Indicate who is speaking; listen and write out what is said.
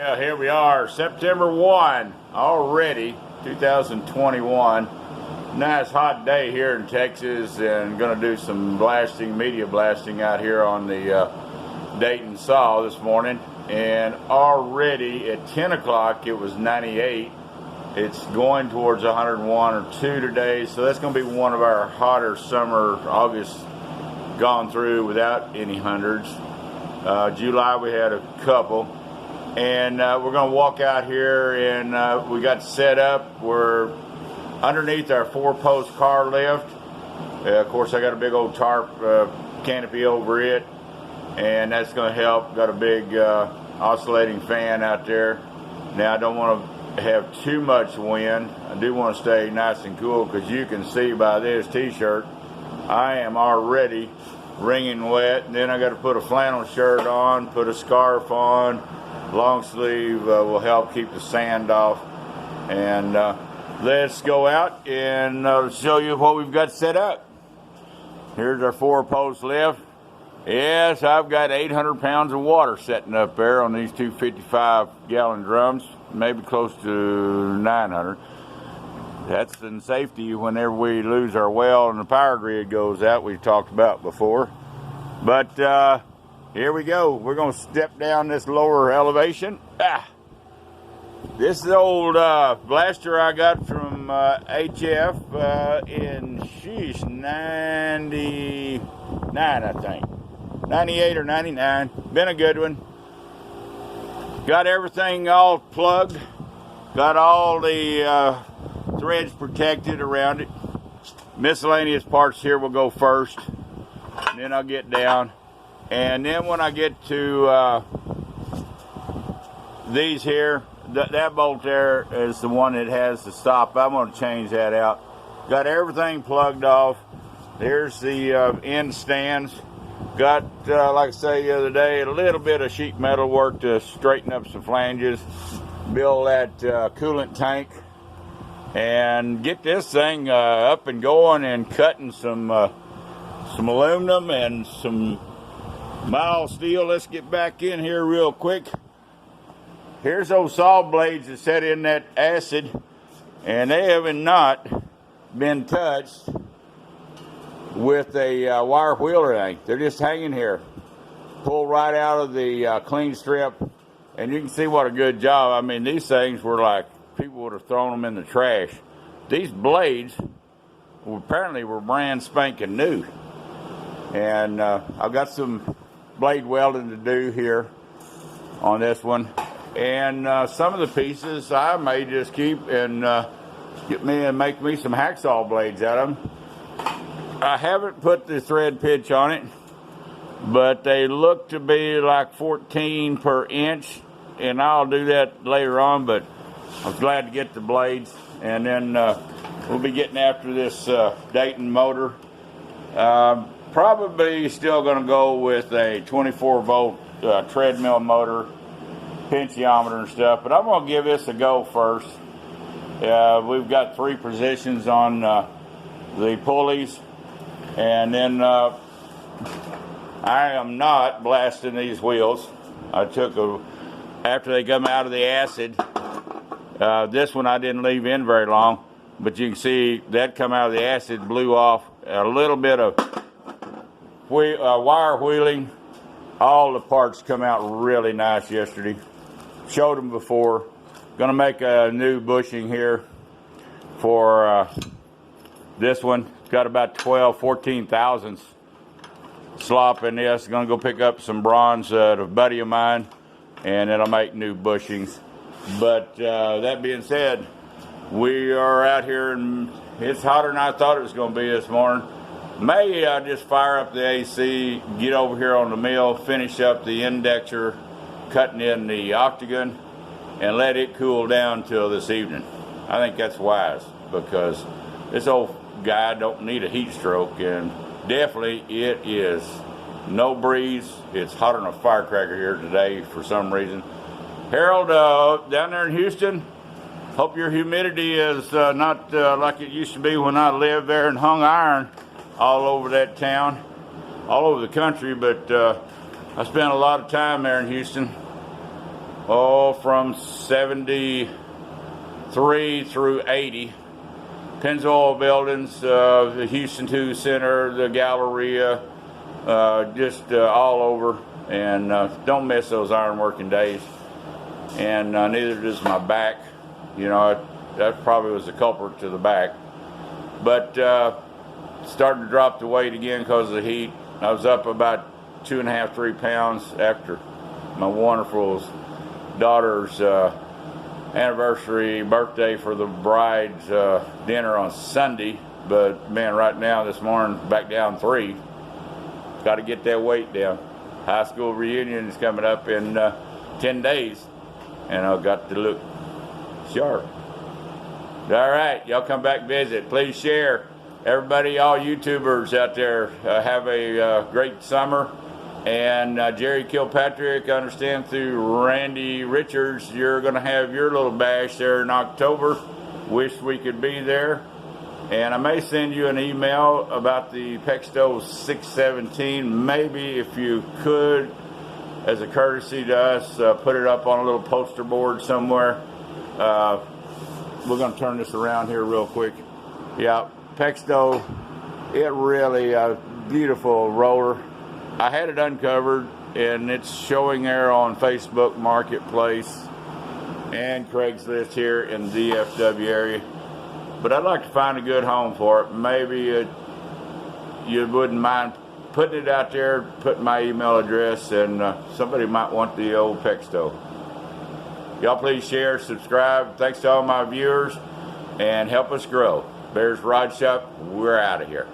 Speaker 1: Yeah, here we are, September 1 already, 2021. Nice hot day here in Texas, and going to do some blasting, media blasting out here on the Dayton Saw this morning. And already at 10 o'clock it was 98. It's going towards 101 or 2 today, so that's going to be one of our hotter summer August gone through without any hundreds. July we had a couple. And we're going to walk out here, and we got set up. We're underneath our 4-post car lift. Of course, I got a big old tarp canopy over it, and that's going to help. Got a big oscillating fan out there. Now, I don't want to have too much wind. I do want to stay nice and cool, because you can see by this t-shirt, I am already wringing wet. And then I got to put a flannel shirt on, put a scarf on. Long sleeve will help keep the sand off. And let's go out and show you what we've got set up. Here's our 4-post lift. Yes, I've got 800 pounds of water setting up there on these two 55-gallon drums, maybe close to 900. That's in safety whenever we lose our well and the power grid goes out, we've talked about before. But here we go. We're going to step down this lower elevation. This is the old blaster I got from HF in 99, I think. 98 or 99. Been a good one. Got everything all plugged. Got all the threads protected around it. Miscellaneous parts here will go first. Then I'll get down. And then when I get to these here, that bolt there is the one that has the stop. I'm going to change that out. Got everything plugged off. There's the end stands. Got, like I say the other day, a little bit of sheet metal work to straighten up some flanges, build that coolant tank, and get this thing up and going, and cutting some aluminum and some mild steel. Let's get back in here real quick. Here's those saw blades that set in that acid, and they haven't not been touched with a wire wheel or anything. They're just hanging here. Pull right out of the clean strip, and you can see what a good job. I mean, these things were like people would have thrown them in the trash. These blades apparently were brand spanking new. And I've got some blade welding to do here on this one, and some of the pieces I may just keep and make me some hacksaw blades out of them. I haven't put the thread pitch on it, but they look to be like 14 per inch, and I'll do that later on. But I was glad to get the blades, and then we'll be getting after this Dayton motor. Probably still going to go with a 24-volt treadmill motor, pinchiometer and stuff, but I'm going to give this a go first. We've got 3 positions on the pulleys, and then I am not blasting these wheels. I took after they come out of the acid, this one I didn't leave in very long, but you can see that come out of the acid, blew off a little bit of wire wheeling. All the parts come out really nice yesterday. Showed them before. Gonna make a new bushing here for this one. Got about 14 thousandths slop in this. Gonna go pick up some bronze at a buddy of mine, and it'll make new bushings. But that being said, we are out here, and it's hotter than I thought it was gonna be this morning. Maybe I'll just fire up the AC, get over here on the mill, finish up the indexer, cutting in the octagon, and let it cool down till this evening. I think that's wise, because this old guy don't need a heat stroke, and definitely it is no breeze. It's hotter than a firecracker here today for some reason. Harold, down there in Houston, hope your humidity is not like it used to be when I lived there and hung iron all over that town, all over the country, but I spent a lot of time there in Houston. from 73 through 80. Pennzoil buildings, the Houston 2 Center, the Galleria, just all over. And don't miss those ironworking days. And neither does my back. You know, that probably was the culprit to the back. But starting to drop the weight again because of the heat. I was up about 2.5, 3 pounds after my wonderful daughter's anniversary birthday for the bride's dinner on Sunday. But man, right now this morning back down 3. Got to get that weight down. High school reunion is coming up in 10 days, and I've got to look sharp. All right, y'all come back visit. Please share. Everybody, all YouTubers out there, have a great summer. And Jerry Kilpatrick, I understand through Randy Richards, you're going to have your little bash there in October. Wish we could be there. And I may send you an email about the Pexto 617. Maybe if you could, as a courtesy to us, put it up on a little poster board somewhere. We're going to turn this around here real quick. Yeah, Pexto, it really a beautiful roller. I had it uncovered, and it's showing there on Facebook Marketplace and Craigslist here in the DFW area. But I'd like to find a good home for it. Maybe you wouldn't mind putting it out there, putting my email address, and somebody might want the old Pexto. Y'all please share, subscribe. Thanks to all my viewers, and help us grow. Bears Rod Shop, we're out of here.